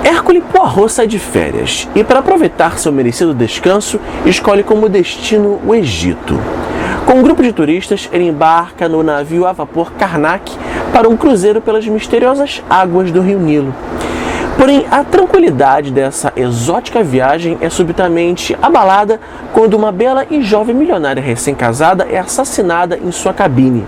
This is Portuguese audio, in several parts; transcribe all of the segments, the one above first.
Hercule Poirot sai de férias e, para aproveitar seu merecido descanso, escolhe como destino o Egito. Com um grupo de turistas, ele embarca no navio a vapor Karnak para um cruzeiro pelas misteriosas águas do rio Nilo. Porém, a tranquilidade dessa exótica viagem é subitamente abalada quando uma bela e jovem milionária recém-casada é assassinada em sua cabine.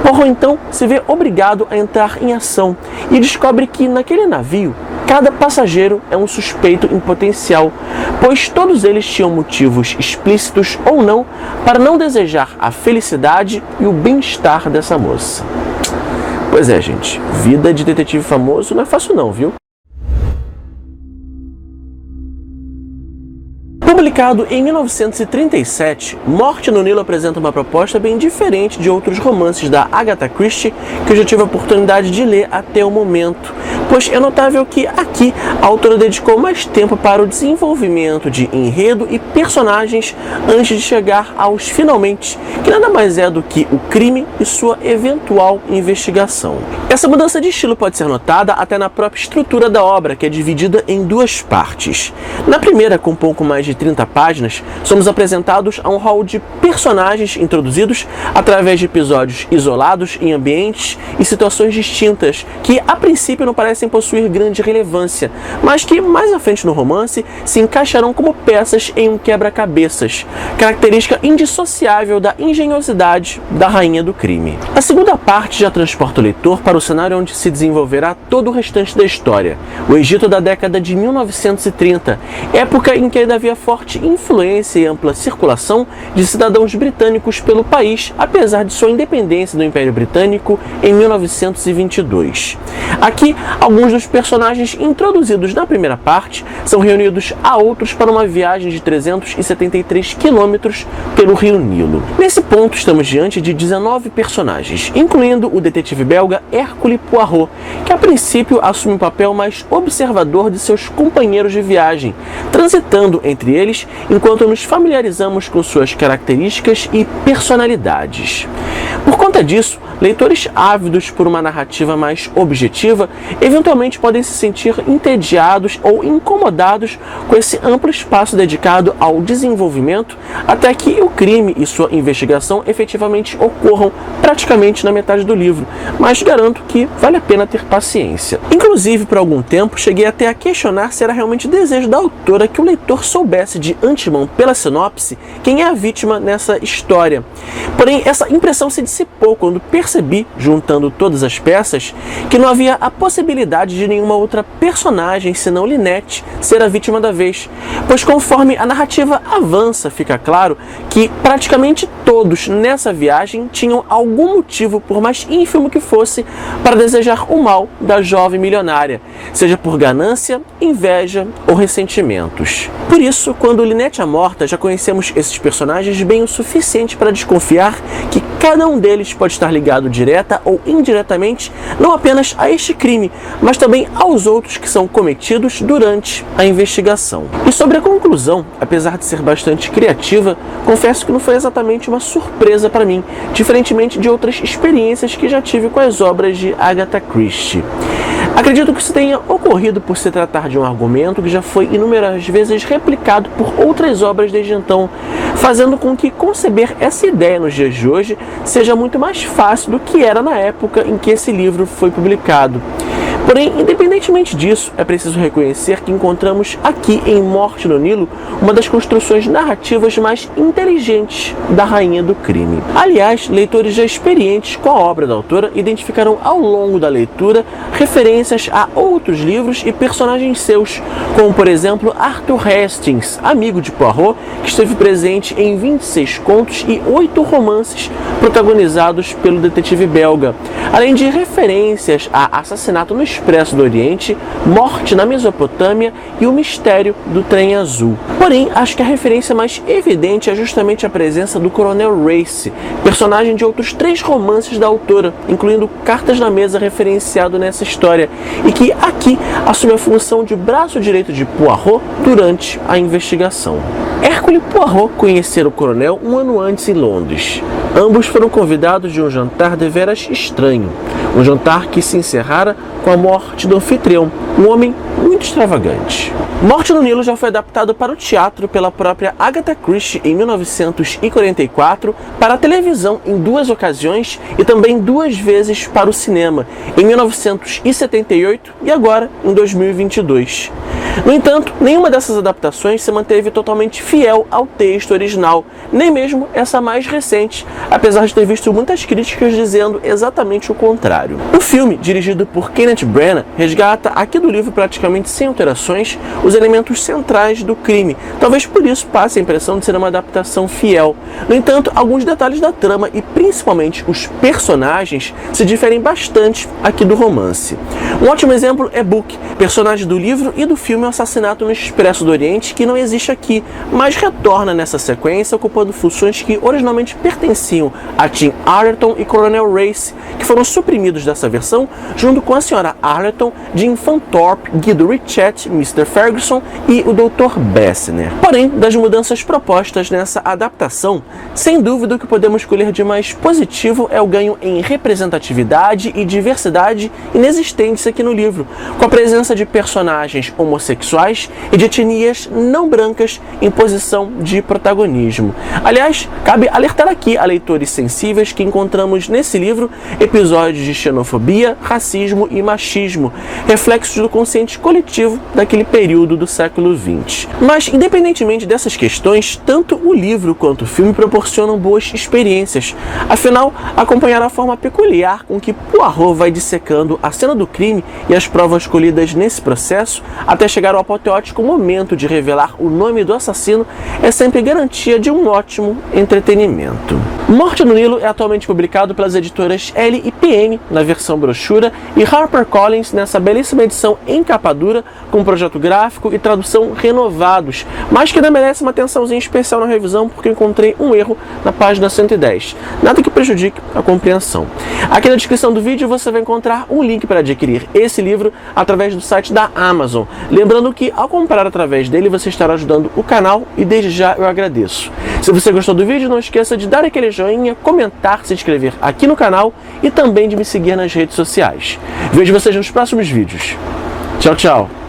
Poirot então se vê obrigado a entrar em ação e descobre que naquele navio cada passageiro é um suspeito em potencial, pois todos eles tinham motivos explícitos ou não para não desejar a felicidade e o bem-estar dessa moça. Pois é, gente, vida de detetive famoso não é fácil não, viu? Publicado em 1937, Morte no Nilo apresenta uma proposta bem diferente de outros romances da Agatha Christie que eu já tive a oportunidade de ler até o momento, pois é notável que aqui a autora dedicou mais tempo para o desenvolvimento de enredo e personagens antes de chegar aos finalmente, que nada mais é do que o crime e sua eventual investigação. Essa mudança de estilo pode ser notada até na própria estrutura da obra, que é dividida em duas partes. Na primeira, com pouco mais de 30 páginas, somos apresentados a um hall de personagens introduzidos através de episódios isolados em ambientes e situações distintas que, a princípio, não parecem possuir grande relevância, mas que, mais à frente no romance, se encaixarão como peças em um quebra-cabeças, característica indissociável da engenhosidade da rainha do crime. A segunda parte já transporta o leitor para o cenário onde se desenvolverá todo o restante da história, o Egito da década de 1930, época em que ainda havia forte influência e ampla circulação de cidadãos britânicos pelo país, apesar de sua independência do Império Britânico em 1922. Aqui, alguns dos personagens introduzidos na primeira parte são reunidos a outros para uma viagem de 373 quilômetros pelo rio Nilo. Nesse ponto, estamos diante de 19 personagens, incluindo o detetive belga Hercule Poirot, que a princípio assume um papel mais observador de seus companheiros de viagem, transitando entre eles enquanto nos familiarizamos com suas características e personalidades. Por conta disso, leitores ávidos por uma narrativa mais objetiva eventualmente podem se sentir entediados ou incomodados com esse amplo espaço dedicado ao desenvolvimento até que o crime e sua investigação efetivamente ocorram praticamente na metade do livro, mas garanto que vale a pena ter paciência. Inclusive, por algum tempo, cheguei até a questionar se era realmente desejo da autora que o leitor soubesse de antemão pela sinopse quem é a vítima nessa história. Porém, essa impressão se dissipou quando percebi, juntando todas as peças, que não havia a possibilidade de nenhuma outra personagem senão Lynette ser a vítima da vez, pois conforme a narrativa avança, fica claro que praticamente todos nessa viagem tinham algum motivo, por mais ínfimo que fosse, para desejar o mal da jovem milionária, seja por ganância, inveja ou ressentimentos. Por isso, quando Lynette é morta, já conhecemos esses personagens bem o suficiente para desconfiar que cada um deles pode estar ligado direta ou indiretamente não apenas a este crime, mas também aos outros que são cometidos durante a investigação. E sobre a conclusão, apesar de ser bastante criativa, confesso que não foi exatamente uma surpresa para mim, diferentemente de outras experiências que já tive com as obras de Agatha Christie. Acredito que isso tenha ocorrido por se tratar de um argumento que já foi inúmeras vezes replicado por outras obras desde então, fazendo com que conceber essa ideia nos dias de hoje seja muito mais fácil do que era na época em que esse livro foi publicado. Porém, independentemente disso, é preciso reconhecer que encontramos aqui em Morte no Nilo uma das construções narrativas mais inteligentes da rainha do crime. Aliás, leitores já experientes com a obra da autora identificarão ao longo da leitura referências a outros livros e personagens seus, como por exemplo Arthur Hastings, amigo de Poirot, que esteve presente em 26 contos e 8 romances protagonizados pelo detetive belga, além de referências a Assassinato no Expresso do Oriente, Morte na Mesopotâmia e O Mistério do Trem Azul. Porém, acho que a referência mais evidente é justamente a presença do Coronel Race, personagem de outros 3 romances da autora, incluindo Cartas na Mesa referenciado nessa história, e que aqui assume a função de braço direito de Poirot durante a investigação. Hercule Poirot conhecera o coronel um ano antes em Londres. Ambos foram convidados de um jantar deveras estranho, um jantar que se encerrara com a morte do anfitrião, um homem muito extravagante. Morte no Nilo já foi adaptado para o teatro pela própria Agatha Christie em 1944, para a televisão em 2 ocasiões e também 2 vezes para o cinema, em 1978 e agora em 2022. No entanto, nenhuma dessas adaptações se manteve totalmente fiel ao texto original, nem mesmo essa mais recente, apesar de ter visto muitas críticas dizendo exatamente o contrário. O filme, dirigido por Kenneth Branagh, resgata aqui do livro praticamente sem alterações os elementos centrais do crime, talvez por isso passe a impressão de ser uma adaptação fiel. No entanto, alguns detalhes da trama e principalmente os personagens se diferem bastante aqui do romance. Um ótimo exemplo é Book, personagem do livro e do filme Assassinato no Expresso do Oriente, que não existe aqui, mas retorna nessa sequência ocupando funções que originalmente pertenciam a Tim Arlerton e Coronel Race, que foram suprimidos dessa versão, junto com a Sra. Arlerton, Jim Fanthorpe, Guido Richet, Mr. Ferguson e o Dr. Bessner. Porém, das mudanças propostas nessa adaptação, sem dúvida o que podemos escolher de mais positivo é o ganho em representatividade e diversidade inexistentes aqui no livro, com a presença de personagens homossexuais e de etnias não brancas em posição de protagonismo. Aliás, cabe alertar aqui a leitores sensíveis que encontramos nesse livro episódios de xenofobia, racismo e machismo, reflexos do consciente coletivo daquele período do século XX. Mas, independentemente dessas questões, tanto o livro quanto o filme proporcionam boas experiências. Afinal, acompanhar a forma peculiar com que Poirot vai dissecando a cena do crime e as provas colhidas nesse processo, até chegar ao apoteótico momento de revelar o nome do assassino, é sempre garantia de um ótimo entretenimento. Morte no Nilo é atualmente publicado pelas editoras L e PN na versão brochura e HarperCollins nessa belíssima edição em capa dura, com projeto gráfico e tradução renovados, mas que ainda merece uma atençãozinha especial na revisão porque eu encontrei um erro na página 110. Nada que prejudique a compreensão. Aqui na descrição do vídeo você vai encontrar um link para adquirir esse livro através do site da Amazon. Lembrando que ao comprar através dele você estará ajudando o canal e desde já eu agradeço. Se você gostou do vídeo, não esqueça de dar aquele joinha, comentar, se inscrever aqui no canal e também de me seguir nas redes sociais. Vejo vocês nos próximos vídeos. Tchau, tchau!